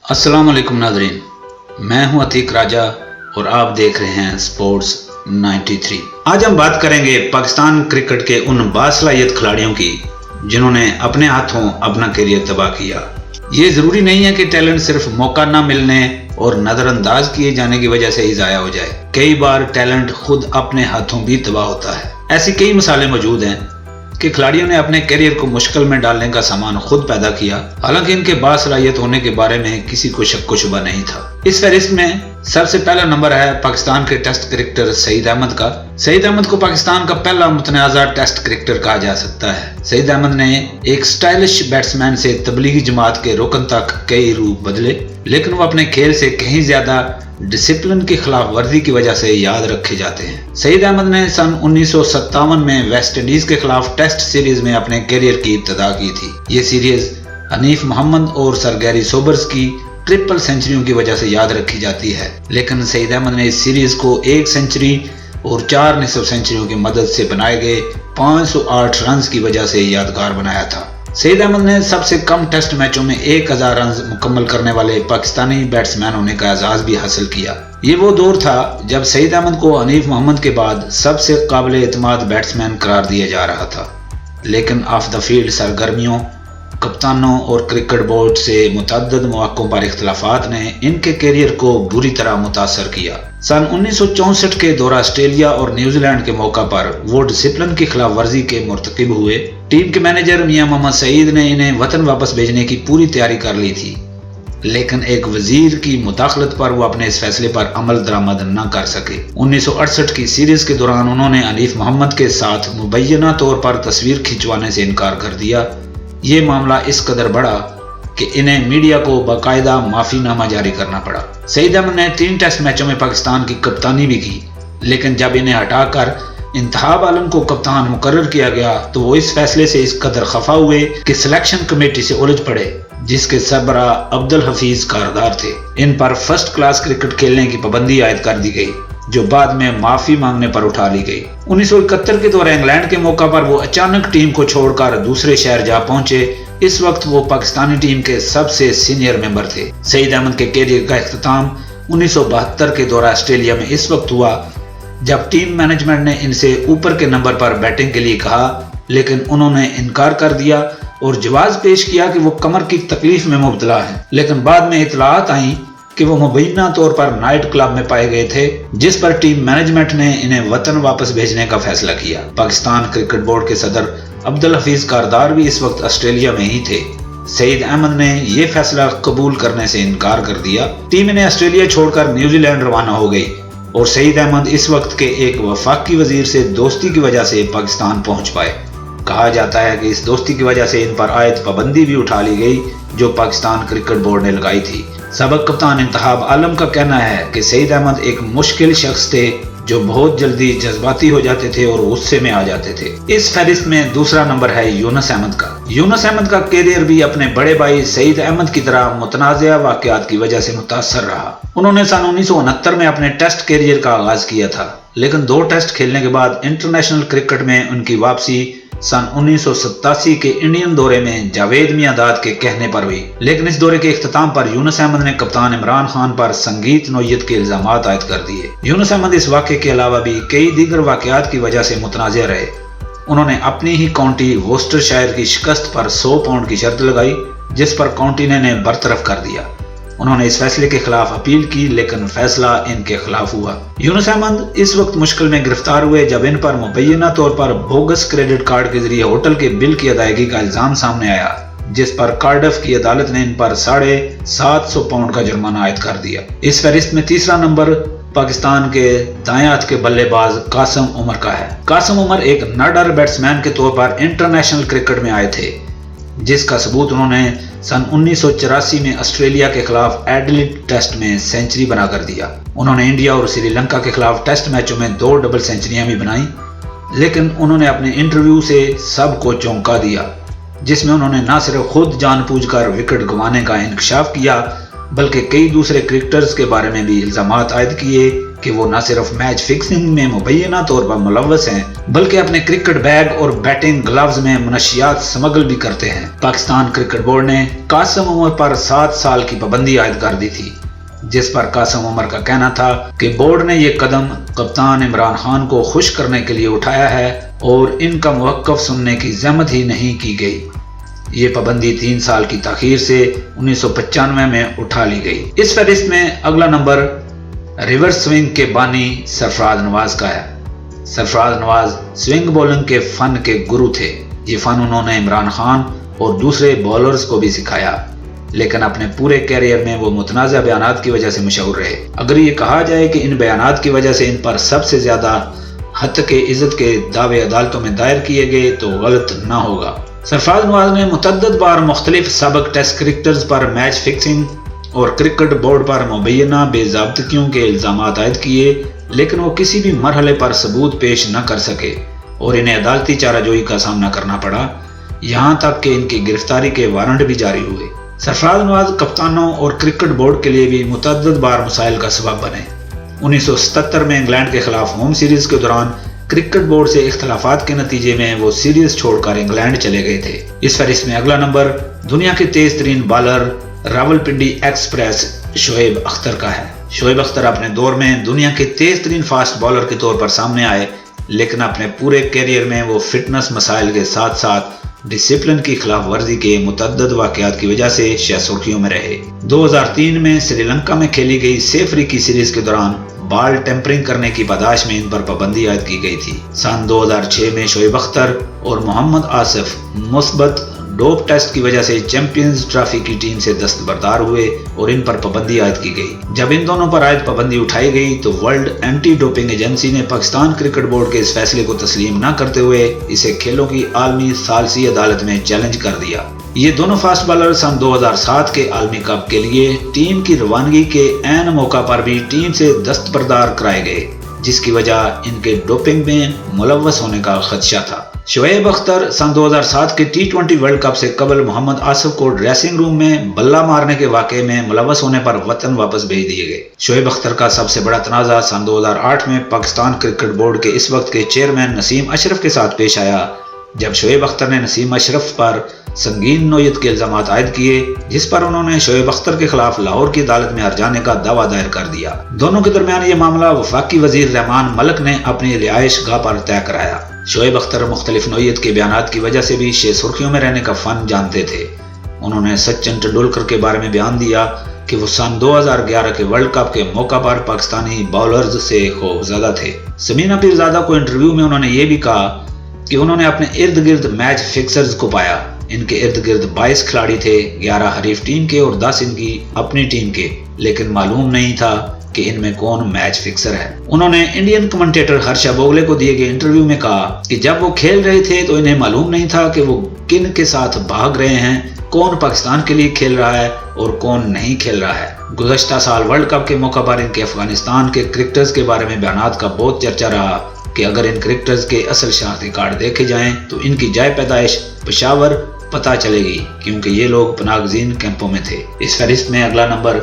अस्सलाम वालेकुम नाज़रीन, मैं हूं अतीक राजा और आप देख रहे हैं स्पोर्ट्स 93। आज हम बात करेंगे पाकिस्तान क्रिकेट के उन बासलाहियत खिलाड़ियों की जिन्होंने अपने हाथों अपना करियर तबाह किया। ये ज़रूरी नहीं है कि टैलेंट सिर्फ मौका ना मिलने और नज़रअंदाज किए जाने की वजह से ही ज़ाया हो जाए। कई बार टैलेंट खुद अपने हाथों भी तबाह होता है। ऐसी कई मिसालें मौजूद हैं कि खिलाड़ियों ने अपने करियर को मुश्किल में डालने का सामान खुद पैदा किया, हालांकि इनके बासलाहियत होने के बारे में किसी को शक व शुबा नहीं था। इस फहरिस्त में सबसे पहला नंबर है पाकिस्तान के टेस्ट क्रिकेटर सईद अहमद का। सईद अहमद को पाकिस्तान का पहला मुतनाज़ा टेस्ट क्रिकेटर कहा जा सकता है। सईद अहमद ने एक स्टाइलिश बैट्समैन से तबलीगी जमात के रुकन तक कई रूप बदले, लेकिन वो अपने खेल से कहीं ज्यादा डिसिप्लिन की खिलाफ वर्जी की वजह से याद रखे जाते हैं। सईद अहमद ने सन 1957 में वेस्ट इंडीज के खिलाफ टेस्ट सीरीज में अपने करियर की इब्तिदा की थी। ये सीरीज हनीफ मोहम्मद और सर गैरी सोबर्स की ट्रिपल सेंचुरियों की वजह से याद रखी जाती है, लेकिन सईद अहमद ने इस सीरीज को 1 सेंचुरी और 4 निसफ सेंचुरियों की मदद से बनाए गए 508 रन की वजह से यादगार बनाया था। सईद अहमद ने सबसे कम टेस्ट मैचों में 1000 रन मुकम्मल करने वाले पाकिस्तानी बैट्समैन होने का एजाज भी हासिल किया। ये वो दौर था जब सईद अहमद को हनीफ मोहम्मद के बाद सबसे काबिल एतमाद बैट्समैन करार दिया जा रहा था, लेकिन ऑफ द फील्ड सरगर्मियों, कप्तानों और क्रिकेट बोर्ड से मुतअद्दिद मौक़ों पर इख्तिलाफात ने इनके करियर को बुरी तरह मुतासर किया। सन 1964 के दौरा ऑस्ट्रेलिया और न्यूजीलैंड के मौका पर वो डिसिप्लिन की खिलाफ वर्जी के मुर्तकिब हुए। टीम के मैनेजर मियां मोहम्मद सईद ने इन्हें वतन वापस भेजने की पूरी तैयारी कर ली थी, लेकिन एक वजीर की मुदाखलत पर वो अपने इस फैसले पर अमल दरामद न कर सके। 1968 की सीरीज के दौरान उन्होंने हनीफ मोहम्मद के साथ मुबैना तौर पर तस्वीर खिंचवाने से इनकार कर दिया। ये मामला इस कदर बढ़ा कि इन्हें मीडिया को बाकायदा माफीनामा जारी करना पड़ा। सईद अहमद ने 3 टेस्ट मैचों में पाकिस्तान की कप्तानी भी की, लेकिन जब इन्हें हटाकर इंतखाब आलम को कप्तान मुकर्रर किया गया तो वो इस फैसले से इस कदर खफा हुए कि सिलेक्शन कमेटी से उलझ पड़े, जिसके सरबरा अब्दुल हफीज कारदार थे। इन पर फर्स्ट क्लास क्रिकेट खेलने की पाबंदी आयद कर दी गई, जो बाद में माफी मांगने पर उठा ली गई। 1971 के दौरान इंग्लैंड के मौका पर वो अचानक टीम को छोड़कर दूसरे शहर जा पहुंचे। इस वक्त वो पाकिस्तानी टीम के सबसे सीनियर मेंबर थे। सईद अहमद के करियर का इख्तिताम 1972 के दौरान ऑस्ट्रेलिया में इस वक्त हुआ जब टीम मैनेजमेंट ने इनसे ऊपर के नंबर पर बैटिंग के लिए कहा, लेकिन उन्होंने इनकार कर दिया और जवाब पेश किया कि वो कमर की तकलीफ में मुब्तला है। लेकिन बाद में इतलात आई कि वो मुबैना तौर पर नाइट क्लब में पाए गए थे, जिस पर टीम मैनेजमेंट ने इन्हें वतन वापस भेजने का फैसला किया। पाकिस्तान क्रिकेट बोर्ड के सदर अब्दुल हफीज कारदार भी इस वक्त ऑस्ट्रेलिया में ही थे। सईद अहमद ने यह फैसला कबूल करने से इनकार कर दिया। टीम इन्हें ऑस्ट्रेलिया छोड़कर न्यूजीलैंड रवाना हो गई और सईद अहमद इस वक्त के एक वफाकी वजीर से दोस्ती की वजह से पाकिस्तान पहुंच पाए। कहा जाता है कि इस दोस्ती की वजह से इन पर आयद पाबंदी भी उठा ली गई जो पाकिस्तान क्रिकेट बोर्ड ने लगाई थी। सबक कप्तान इंतखाब आलम का कहना है कि सईद अहमद एक मुश्किल शख्स थे जो बहुत जल्दी जज्बाती हो जाते थे और गुस्से में आ जाते थे। इस फहरिस्त में दूसरा नंबर है यूनुस अहमद का। यूनुस अहमद का करियर भी अपने बड़े भाई सईद अहमद की तरह मुतनाज़ा वाक़यात की वजह से मुतासर रहा। उन्होंने सन 1969 में अपने टेस्ट करियर का आगाज किया था, लेकिन 2 टेस्ट खेलने के बाद इंटरनेशनल क्रिकेट में उनकी वापसी सन 1987 के इंडियन दौरे में जावेद मियांदाद के कहने पर हुई। लेकिन इस दौरे के इख्तिताम पर यूनुस अहमद ने कप्तान इमरान खान पर संगीत नोयत के इल्जामात आयद कर दिए। यूनुस अहमद इस वाक़े के अलावा भी कई दीगर वाक़यात की वजह से मुतनाज़ा रहे। उन्होंने अपनी ही काउंटी वोस्टरशायर की शिकस्त पर 100 पाउंड की शर्त लगाई, जिस पर काउंटी ने बरतरफ कर दिया। उन्होंने इस फैसले के खिलाफ अपील की, लेकिन फैसला इनके खिलाफ हुआ। यूनुस अहमद इस वक्त मुश्किल में गिरफ्तार हुए जब इन पर मुबैना तौर पर बोगस क्रेडिट कार्ड के जरिए होटल के बिल की अदायगी का इल्जाम सामने आया, जिस पर कार्डिफ की अदालत ने इन पर 750 पाउंड का जुर्माना आयद कर दिया। इस फहरिस्त में तीसरा नंबर पाकिस्तान के दाएं हाथ के बल्लेबाज कासिम उमर का है। कासिम उमर एक नाडार बैट्समैन के तौर पर इंटरनेशनल क्रिकेट में आए थे, जिसका सबूत उन्होंने सन 1984 में ऑस्ट्रेलिया के खिलाफ एडिलेड टेस्ट में सेंचुरी बनाकर दिया। उन्होंने इंडिया और श्रीलंका के खिलाफ टेस्ट मैचों में 2 डबल सेंचुरियां भी बनाई, लेकिन उन्होंने अपने इंटरव्यू से सबको चौंका दिया, जिसमें उन्होंने न सिर्फ खुद जानबूझकर विकेट गंवाने का इंकशाफ किया, बल्कि कई दूसरे क्रिकेटर्स के बारे में भी इल्जामात आयद किए کہ وہ نہ صرف میچ فکسنگ میں مبینہ طور پر ملوث ہیں بلکہ اپنے کرکٹ بیگ اور بیٹنگ گلوز میں منشیات سمگل بھی کرتے ہیں۔ پاکستان کرکٹ بورڈ نے قاسم عمر پر 7 سال کی پابندی عائد کر دی تھی، جس پر قاسم عمر کا کہنا تھا کہ بورڈ نے یہ قدم کپتان عمران خان کو خوش کرنے کے لیے اٹھایا ہے اور ان کا موقف سننے کی زحمت ہی نہیں کی گئی۔ یہ پابندی 3 سال کی تاخیر سے 1995 میں اٹھا لی گئی۔ اس فہرست میں اگلا نمبر ریورس سوئنگ کے بانی سرفراز نواز کا ہے۔ سرفراز نواز سوئنگ بولنگ کے فن کے گرو تھے۔ یہ فن انہوں نے عمران خان اور دوسرے بولرز کو بھی سکھایا، لیکن اپنے پورے کیریئر میں وہ متنازع بیانات کی وجہ سے مشہور رہے۔ اگر یہ کہا جائے کہ ان بیانات کی وجہ سے ان پر سب سے زیادہ حتک عزت کے دعوے عدالتوں میں دائر کیے گئے تو غلط نہ ہوگا۔ سرفراز نواز نے متعدد بار مختلف سابق ٹیسٹ کرکٹرز پر میچ فکسنگ اور کرکٹ بورڈ پر مبینہ بے ضابطگیوں کے الزامات عائد کیے، لیکن وہ کسی بھی مرحلے پر ثبوت پیش نہ کر سکے اور انہیں عدالتی چارہ جوئی کا سامنا کرنا پڑا، یہاں تک کہ ان کی گرفتاری کے وارنٹ بھی جاری ہوئے۔ سرفراز نواز کپتانوں اور کرکٹ بورڈ کے لیے بھی متعدد بار مسائل کا سبب بنے۔ 1977 میں انگلینڈ کے خلاف ہوم سیریز کے دوران کرکٹ بورڈ سے اختلافات کے نتیجے میں وہ سیریز چھوڑ کر انگلینڈ چلے گئے تھے۔ اس فہرست میں اگلا نمبر دنیا کے تیز ترین بالر راولپنڈی ایکسپریس شعیب اختر کا ہے۔ شعیب اختر اپنے دور میں دنیا کے تیز ترین فاسٹ بالر کے طور پر سامنے آئے، لیکن اپنے پورے کیریئر میں وہ فٹنس مسائل کے ساتھ ساتھ ڈسپلن کی خلاف ورزی کے متعدد واقعات کی وجہ سے شہ سرخیوں میں رہے۔ 2003 میں سری لنکا میں کھیلی گئی 6 افریقی سیریز کے دوران بال ٹیمپرنگ کرنے کی پاداش میں ان پر پابندی عائد کی گئی تھی۔ سن 2006 میں شعیب اختر اور محمد آصف مثبت ڈوپ ٹیسٹ کی وجہ سے چیمپئنز ٹرافی کی ٹیم سے دستبردار ہوئے اور ان پر پابندی عائد کی گئی۔ جب ان دونوں پر عائد پابندی اٹھائی گئی تو ورلڈ اینٹی ڈوپنگ ایجنسی نے پاکستان کرکٹ بورڈ کے اس فیصلے کو تسلیم نہ کرتے ہوئے اسے کھیلوں کی عالمی ثالثی عدالت میں چیلنج کر دیا۔ یہ دونوں فاسٹ بالر سن 2007 کے عالمی کپ کے لیے ٹیم کی روانگی کے عین موقع پر بھی ٹیم سے دستبردار کرائے گئے، جس کی وجہ ان کے ڈوپنگ میں ملوث ہونے کا خدشہ تھا۔ شعیب اختر سن 2007 کے T20 ورلڈ کپ سے قبل محمد آصف کو ڈریسنگ روم میں بلہ مارنے کے واقعے میں ملوث ہونے پر وطن واپس بھیج دیے گئے۔ شعیب اختر کا سب سے بڑا تنازع سن 2008 میں پاکستان کرکٹ بورڈ کے اس وقت کے چیئرمین نسیم اشرف کے ساتھ پیش آیا، جب شعیب اختر نے نسیم اشرف پر سنگین نوعیت کے الزامات عائد کیے، جس پر انہوں نے شعیب اختر کے خلاف لاہور کی عدالت میں ہرجانے کا دعویٰ دائر کر دیا۔ دونوں کے درمیان یہ معاملہ وفاقی وزیر رحمان ملک نے اپنی رہائش گاہ پر طے کرایا۔ شعیب اختر مختلف نوعیت کے بیانات کی وجہ سے بھی شہ سرخیوں میں رہنے کا فن جانتے تھے۔ انہوں نے سچن ٹنڈولکر کے بارے میں بیان دیا کہ وہ سن 2011 کے ورلڈ کپ کے موقع پر پاکستانی باؤلرز سے خوفزدہ تھے۔ سمینہ پیرزادہ کو انٹرویو میں انہوں نے یہ بھی کہا کہ انہوں نے اپنے ارد گرد میچ فکسرز کو پایا۔ ان کے ارد گرد 22 کھلاڑی تھے، 11 حریف ٹیم کے اور 10 ان کی اپنی ٹیم کے، لیکن معلوم نہیں تھا کہ ان میں کون میچ فکسر ہے۔ انہوں نے انڈین کمنٹیٹر ہرشا بوگلے کو دیے گئے انٹرویو میں کہا کہ جب وہ کھیل رہے تھے تو انہیں معلوم نہیں تھا کہ وہ کن کے ساتھ بھاگ رہے ہیں، کون پاکستان کے لیے کھیل رہا ہے اور کون نہیں کھیل رہا ہے۔ گزشتہ سال ورلڈ کپ کے موقع پر ان کے افغانستان کے کرکٹرز کے بارے میں بیانات کا بہت چرچا رہا کہ اگر ان کرکٹرز کے اصل شناختی کارڈ دیکھے جائیں تو ان کی جائے پیدائش پشاور پتہ چلے گی، کیونکہ یہ لوگ پناہ گزین کیمپوں میں تھے۔ اس فہرست میں اگلا نمبر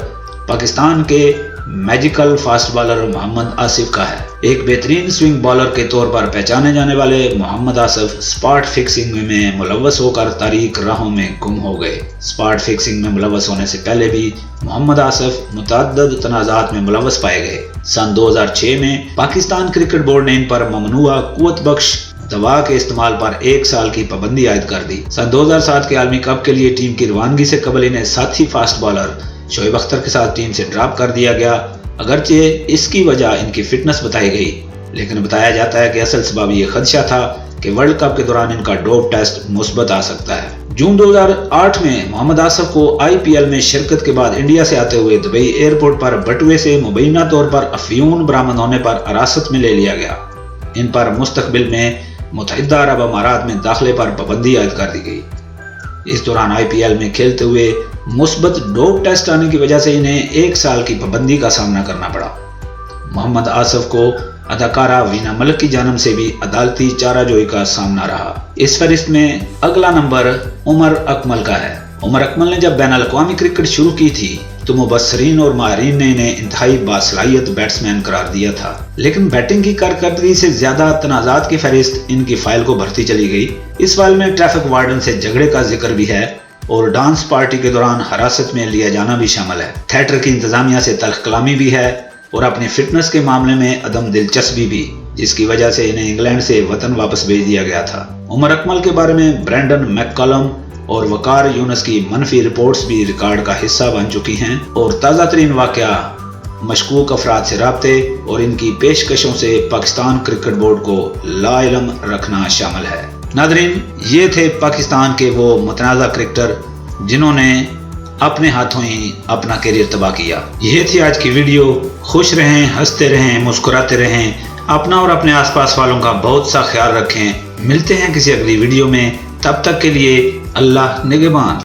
پاکستان کے میجیکل فاسٹ بالر محمد آصف کا ہے۔ ایک بہترین سوئنگ بالر کے طور پر پہچانے جانے والے محمد آصف سپاٹ فکسنگ میں ملوث ہو کر تاریک راہوں میں گم ہو گئے۔ سپاٹ فکسنگ میں ملوث ہونے سے پہلے بھی محمد آصف متعدد تنازعات میں ملوث پائے گئے۔ سن 2006 میں پاکستان کرکٹ بورڈ نے ان پر ممنوعہ قوت بخش دوا کے استعمال پر 1 سال کی پابندی عائد کر دی۔ سن 2007 کے عالمی کپ کے لیے ٹیم کی روانگی سے قبل انہیں ساتھی فاسٹ بالر شعیب اختر کے ساتھ ٹیم سے ڈراپ کر دیا گیا، اگرچہ اس کی وجہ ان کی فٹنس بتائی گئی، لیکن بتایا جاتا ہے کہ اصل سبب یہ خدشہ تھا کہ ورلڈ کپ کے دوران ان کا ڈوپ ٹیسٹ مثبت آ سکتا ہے۔ جون 2008 میں محمد آصف کو IPL میں شرکت کے بعد انڈیا سے آتے ہوئے دبئی ایئرپورٹ پر بٹوے سے مبینہ طور پر افیون برآمد ہونے پر حراست میں لے لیا گیا۔ ان پر مستقبل میں متحدہ عرب امارات میں داخلے پر پابندی عائد کر دی گئی۔ اس دوران IPL میں کھیلتے ہوئے مثبت ڈوپ ٹیسٹ آنے کی وجہ سے انہیں 1 سال کی پابندی کا سامنا کرنا پڑا۔ محمد آصف کو اداکارہ وینا ملک کی جانب سے بھی عدالتی چارہ جوئی کا سامنا رہا۔ اس فہرست میں اگلا نمبر عمر اکمل کا ہے۔ عمر اکمل نے جب بین الاقوامی کرکٹ شروع کی تھی तो मुबस्सरीन और माहिरीन ने इन्हें इंतहाई बासलाहियत बैट्समैन करार दिया था। लेकिन बैटिंग की कारकर्दगी से ज्यादा तनाजात की फहरिस्त इनकी फाइल को भरती चली गई। इस फाइल में ट्रैफिक वार्डन से झगड़े का जिक्र भी है और डांस पार्टी के दौरान हिरासत में लिया जाना भी शामिल है। थिएटर की इंतजामिया से तल्ख कलामी भी है और अपनी फिटनेस के मामले में अदम दिलचस्पी भी, जिसकी वजह से इन्हें इंग्लैंड से वतन वापस भेज दिया गया था। उमर अकमल के बारे में ब्रेंडन मैककलम और वकार यूनुस की मनफी रिपोर्ट्स भी रिकॉर्ड का हिस्सा बन चुकी हैं और ताज़ा तरीन वाकया मशकूक अफराद से राब्ते और इनकी पेशकशों से पाकिस्तान क्रिकेट बोर्ड को लाइलम रखना शामिल है। नादरीन, ये थे पाकिस्तान के वो मुतनाज़ा क्रिकेटर जिन्होंने अपने हाथों ही अपना करियर तबाह किया। ये थी आज की वीडियो। खुश रहें, हंसते रहें, मुस्कुराते रहें, अपना और अपने आसपास वालों का बहुत सा ख्याल रखें। मिलते हैं किसी अगली वीडियो में, तब तक के लिए अल्लाह निगहबान।